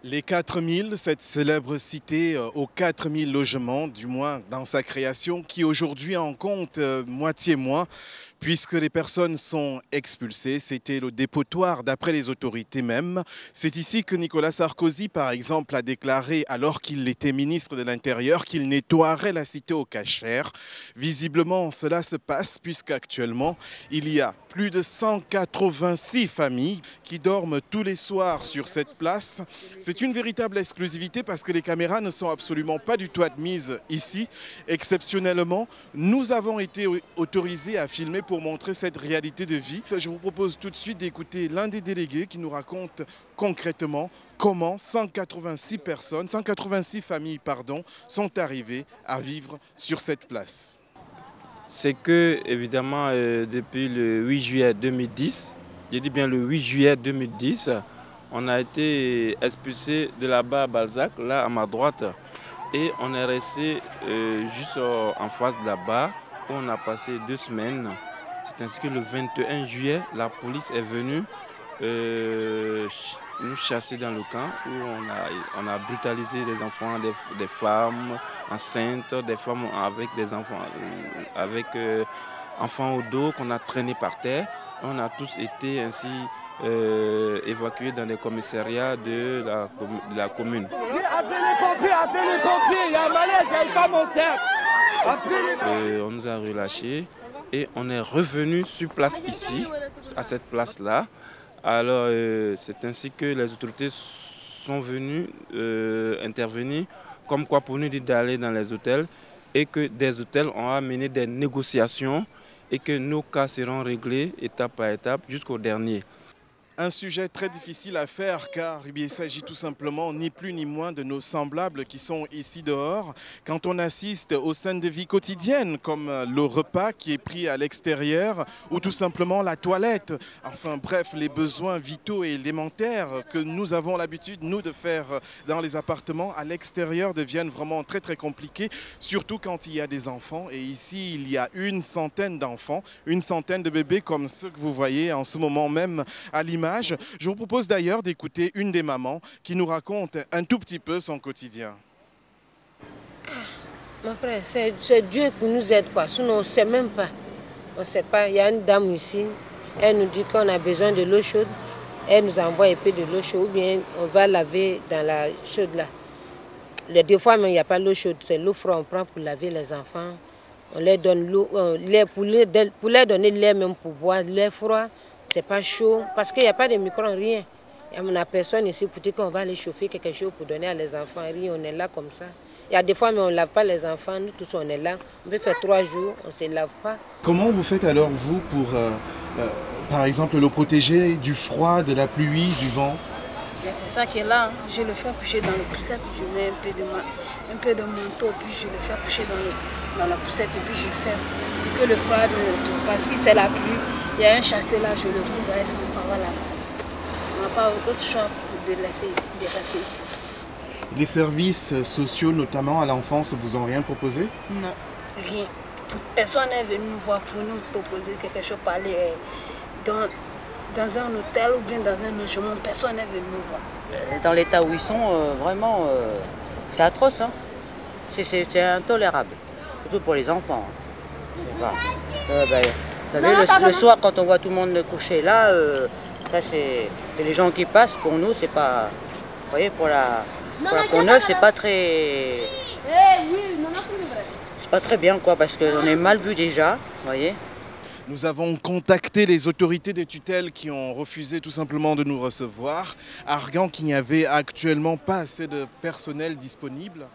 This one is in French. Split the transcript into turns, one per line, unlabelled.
Les 4000, cette célèbre cité aux 4000 logements, du moins dans sa création, qui aujourd'hui en compte moitié moins, puisque les personnes sont expulsées. C'était le dépotoir d'après les autorités même. C'est ici que Nicolas Sarkozy, par exemple, a déclaré, alors qu'il était ministre de l'Intérieur, qu'il nettoierait la cité aux cachères. Visiblement, cela se passe puisqu'actuellement, il y a plus de 186 familles qui dorment tous les soirs sur cette place. C'est une véritable exclusivité parce que les caméras ne sont absolument pas du tout admises ici. Exceptionnellement, nous avons été autorisés à filmer pour montrer cette réalité de vie. Je vous propose tout de suite d'écouter l'un des délégués qui nous raconte concrètement comment 186 personnes, 186 familles, sont arrivées à vivre sur cette place.
C'est que, évidemment, depuis le 8 juillet 2010, je dis bien le 8 juillet 2010, on a été expulsé de là-bas à Balzac, là à ma droite, et on est resté juste en face de là-bas, où on a passé 2 semaines. C'est ainsi que le 21 juillet, la police est venue nous chasser dans le camp, où on a brutalisé des enfants, des femmes enceintes, des femmes avec des enfants, enfants au dos qu'on a traînés par terre. On a tous été ainsi évacués dans des commissariats de la commune.
Appelez les pompiers, il y a un malaise, il n'y a pas mon cerf.
On nous a relâchés et on est revenu sur place ici, à cette place-là. Alors c'est ainsi que les autorités sont venues intervenir, comme quoi pour nous dire d'aller dans les hôtels et que des hôtels ont amené des négociations et que nos cas seront réglés étape par étape jusqu'au dernier.
Un sujet très difficile à faire car il s'agit tout simplement ni plus ni moins de nos semblables qui sont ici dehors. Quand on assiste aux scènes de vie quotidiennes comme le repas qui est pris à l'extérieur ou tout simplement la toilette, enfin bref les besoins vitaux et élémentaires que nous avons l'habitude nous de faire dans les appartements à l'extérieur deviennent vraiment très très compliqués, surtout quand il y a des enfants et ici il y a une centaine d'enfants, une centaine de bébés comme ceux que vous voyez en ce moment même à l'image. Je vous propose d'ailleurs d'écouter une des mamans qui nous raconte un tout petit peu son quotidien.
Mon frère, c'est Dieu qui nous aide, quoi. Sinon, on ne sait même pas. On ne sait pas. Il y a une dame ici, elle nous dit qu'on a besoin de l'eau chaude. Elle nous envoie un peu de l'eau chaude, ou bien on va laver dans la chaude là. Les 2 fois, mais il n'y a pas l'eau chaude, c'est l'eau froide, on prend pour laver les enfants. On leur donne l'eau, pour leur donner l'air même pour boire, l'air froid. C'est pas chaud, parce qu'il n'y a pas de micro-ondes, rien. On n'a personne ici pour dire qu'on va aller chauffer quelque chose pour donner à les enfants, rien, on est là comme ça. Il y a des fois, mais on ne lave pas les enfants, nous tous on est là. On peut faire 3 jours, on ne se lave pas.
Comment vous faites alors, vous, pour, par exemple, le protéger du froid, de la pluie, du vent?
C'est ça qui est là, je le fais coucher dans le poussette, je mets un peu de manteau, puis je le fais coucher dans la poussette, et puis je ferme, pour que le froid ne tombe pas. Si c'est la pluie, il y a un chassé là, je le couvre et on s'en va là. On n'a pas d'autre choix de laisser ici, de rester ici.
Les services sociaux, notamment à l'enfance, vous ont rien proposé?
Non, rien. Personne n'est venu nous voir pour nous proposer quelque chose, parler dans un hôtel ou bien dans un logement, personne n'est venu nous voir.
Dans l'état où ils sont, vraiment, c'est atroce. Hein. C'est intolérable, surtout pour les enfants. Voilà. Vous savez, le soir, quand on voit tout le monde coucher là, ça c'est les gens qui passent. Pour nous, c'est pas. Vous voyez, pour la Pont-Neuf, c'est pas très. C'est pas très bien, quoi, parce qu'on est mal vu déjà, vous voyez.
Nous avons contacté les autorités de tutelle qui ont refusé tout simplement de nous recevoir, arguant qu'il n'y avait actuellement pas assez de personnel disponible.